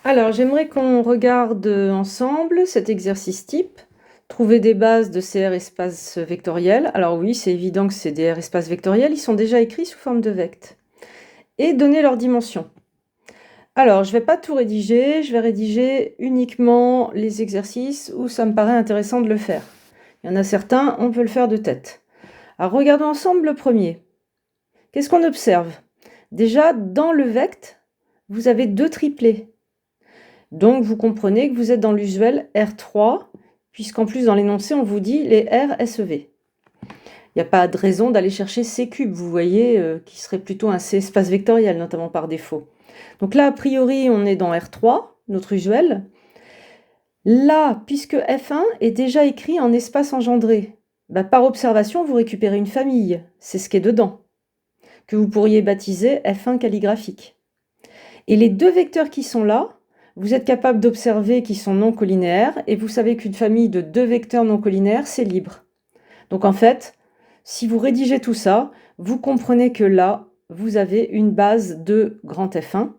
Alors, j'aimerais qu'on regarde ensemble cet exercice type. Trouver des bases de ces R espaces vectoriels. Alors oui, c'est évident que c'est des R espaces vectoriels, ils sont déjà écrits sous forme de vect. Et donner leur dimension. Alors, je ne vais pas tout rédiger, je vais rédiger uniquement les exercices où ça me paraît intéressant de le faire. Il y en a certains, on peut le faire de tête. Alors, regardons ensemble le premier. Qu'est-ce qu'on observe? Déjà, dans le vect, vous avez deux triplés. Donc, vous comprenez que vous êtes dans l'usuel R3, puisqu'en plus, dans l'énoncé, on vous dit les R SEV. Il n'y a pas de raison d'aller chercher C cube, vous voyez, qui serait plutôt un C espace vectoriel, notamment par défaut. Donc là, a priori, on est dans R3, notre usuel. Là, puisque F1 est déjà écrit en espace engendré, par observation, vous récupérez une famille, c'est ce qui est dedans, que vous pourriez baptiser F1 calligraphique. Et les deux vecteurs qui sont là, vous êtes capable d'observer qu'ils sont non collinéaires, et vous savez qu'une famille de deux vecteurs non collinéaires, c'est libre. Donc en fait, si vous rédigez tout ça, vous comprenez que là, vous avez une base de grand F1,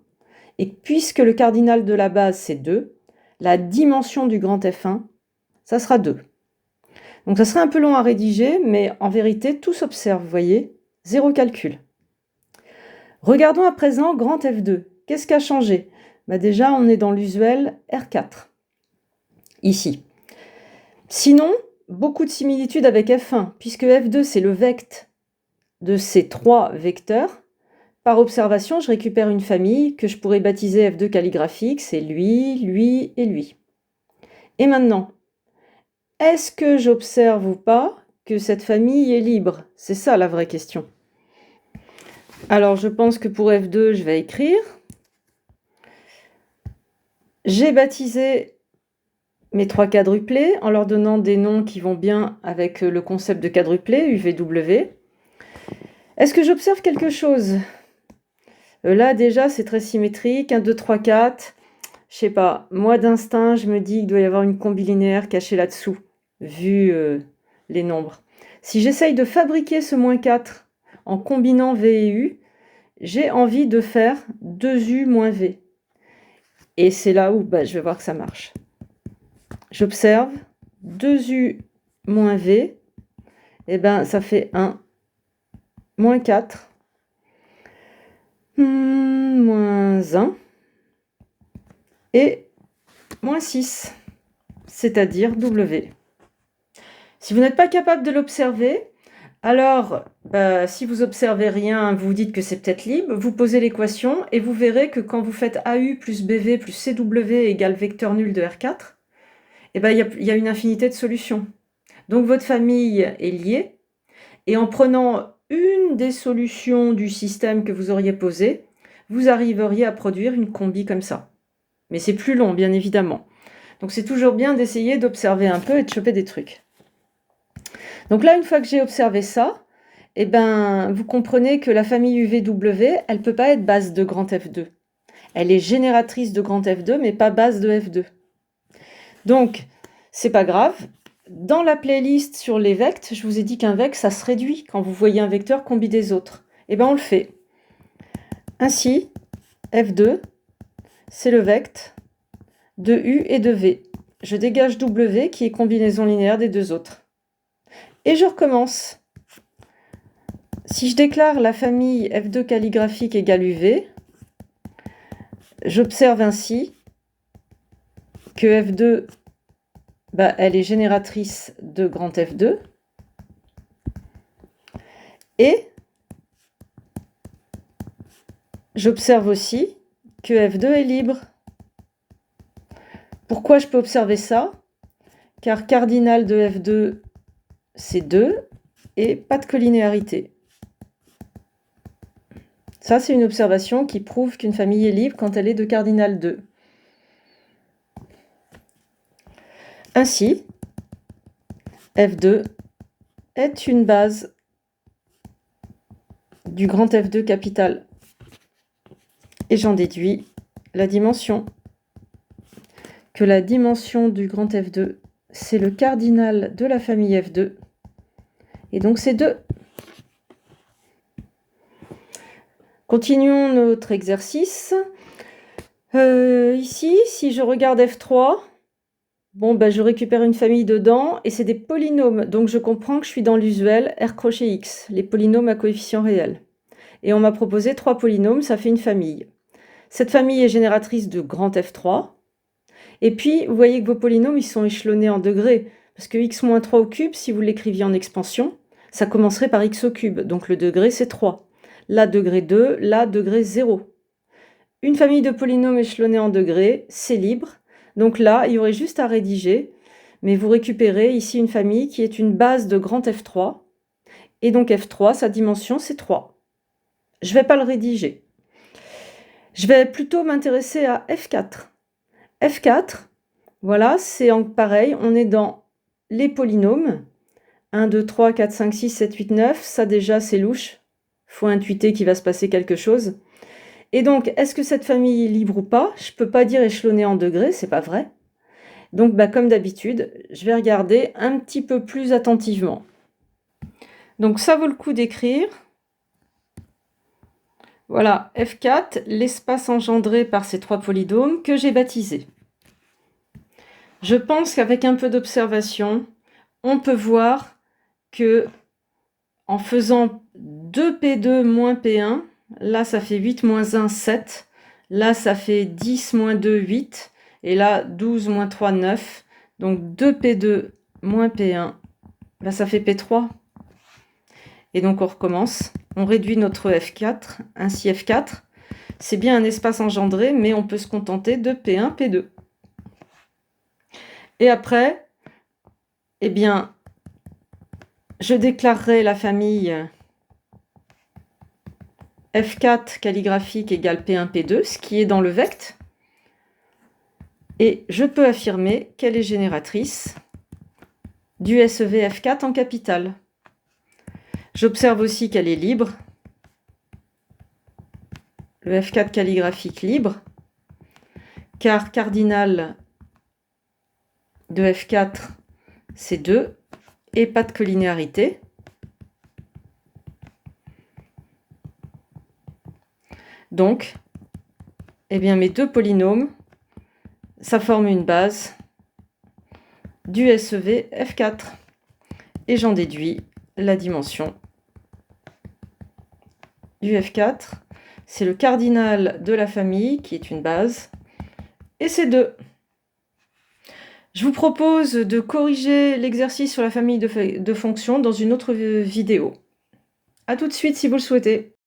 et puisque le cardinal de la base, c'est 2, la dimension du grand F1, ça sera 2. Donc ça serait un peu long à rédiger, mais en vérité, tout s'observe, vous voyez, zéro calcul. Regardons à présent grand F2. Qu'est-ce qui a changé? Déjà, on est dans l'usuel R4, ici. Sinon, beaucoup de similitudes avec F1, puisque F2, c'est le vect de ces trois vecteurs. Par observation, je récupère une famille que je pourrais baptiser F2 calligraphique, c'est lui, lui et lui. Et maintenant, est-ce que j'observe ou pas que cette famille est libre? C'est ça la vraie question. Alors, je pense que pour F2, je vais écrire. J'ai baptisé mes trois quadruplés en leur donnant des noms qui vont bien avec le concept de quadruplé, UVW. Est-ce que j'observe quelque chose? Là, déjà, c'est très symétrique. 1, 2, 3, 4. Je sais pas. Moi, d'instinct, je me dis qu'il doit y avoir une combi linéaire cachée là-dessous, vu les nombres. Si j'essaye de fabriquer ce moins 4 en combinant V et U, j'ai envie de faire 2U moins V. Et c'est là où je vais voir que ça marche. J'observe 2U moins V. Et ça fait 1 moins 4 moins 1 et moins 6, c'est-à-dire W. Si vous n'êtes pas capable de l'observer, alors si vous observez rien, vous vous dites que c'est peut-être libre, vous posez l'équation et vous verrez que quand vous faites AU plus BV plus CW égale vecteur nul de R4, il y a une infinité de solutions. Donc votre famille est liée, et en prenant une des solutions du système que vous auriez posé, vous arriveriez à produire une combi comme ça. Mais c'est plus long, bien évidemment. Donc c'est toujours bien d'essayer d'observer un peu et de choper des trucs. Donc là, une fois que j'ai observé ça, vous comprenez que la famille UVW, elle ne peut pas être base de grand F2. Elle est génératrice de grand F2, mais pas base de F2. Donc, c'est pas grave. Dans la playlist sur les vects, je vous ai dit qu'un vect, ça se réduit quand vous voyez un vecteur combi des autres. On le fait. Ainsi, F2, c'est le vect de U et de V. Je dégage W qui est combinaison linéaire des deux autres. Et je recommence. Si je déclare la famille F2 calligraphique égale UV, j'observe ainsi que F2, elle est génératrice de grand F2. Et j'observe aussi que F2 est libre. Pourquoi je peux observer ça? Car cardinal de F2, c'est 2 et pas de collinéarité. Ça, c'est une observation qui prouve qu'une famille est libre quand elle est de cardinal 2. Ainsi, F2 est une base du grand F2 capital. Et j'en déduis la dimension. Que la dimension du grand F2, c'est le cardinal de la famille F2. Et donc c'est 2. Continuons notre exercice. Ici, si je regarde F3, bon, bah, je récupère une famille dedans et c'est des polynômes. Donc je comprends que je suis dans l'usuel R crochet X, les polynômes à coefficients réels. Et on m'a proposé 3 polynômes, ça fait une famille. Cette famille est génératrice de grand F3. Et puis, vous voyez que vos polynômes, ils sont échelonnés en degrés. Parce que x-3 au cube, si vous l'écriviez en expansion, ça commencerait par x au cube. Donc le degré, c'est 3. Là, degré 2, là, degré 0. Une famille de polynômes échelonnés en degrés, c'est libre. Donc là, il y aurait juste à rédiger. Mais vous récupérez ici une famille qui est une base de grand F3. Et donc F3, sa dimension, c'est 3. Je ne vais pas le rédiger. Je vais plutôt m'intéresser à F4. F4, voilà, c'est pareil, on est dans les polynômes. 1, 2, 3, 4, 5, 6, 7, 8, 9. Ça déjà, c'est louche. Il faut intuiter qu'il va se passer quelque chose. Et donc, est-ce que cette famille est libre ou pas? Je ne peux pas dire échelonné en degrés, c'est pas vrai. Donc, bah, comme d'habitude, je vais regarder un petit peu plus attentivement. Donc, ça vaut le coup d'écrire. Voilà, F4, l'espace engendré par ces 3 polynômes que j'ai baptisés. Je pense qu'avec un peu d'observation, on peut voir que en faisant 2P2 moins P1, là ça fait 8 moins 1, 7, là ça fait 10 moins 2, 8, et là 12 moins 3, 9, donc 2P2 moins P1, là ça fait P3. Et donc on recommence, on réduit notre F4, ainsi F4, c'est bien un espace engendré, mais on peut se contenter de P1, P2. Et après, eh bien, je déclarerai la famille F4 calligraphique égale P1, P2, ce qui est dans le vect. Et je peux affirmer qu'elle est génératrice du SEV F4 en capital. J'observe aussi qu'elle est libre. Le F4 calligraphique libre, car cardinal de F4, c'est 2, et pas de collinéarité. Donc, eh bien, mes 2 polynômes, ça forme une base du SEV F4. Et j'en déduis la dimension du F4. C'est le cardinal de la famille qui est une base. Et c'est 2. Je vous propose de corriger l'exercice sur la famille de fonctions dans une autre vidéo. A tout de suite si vous le souhaitez.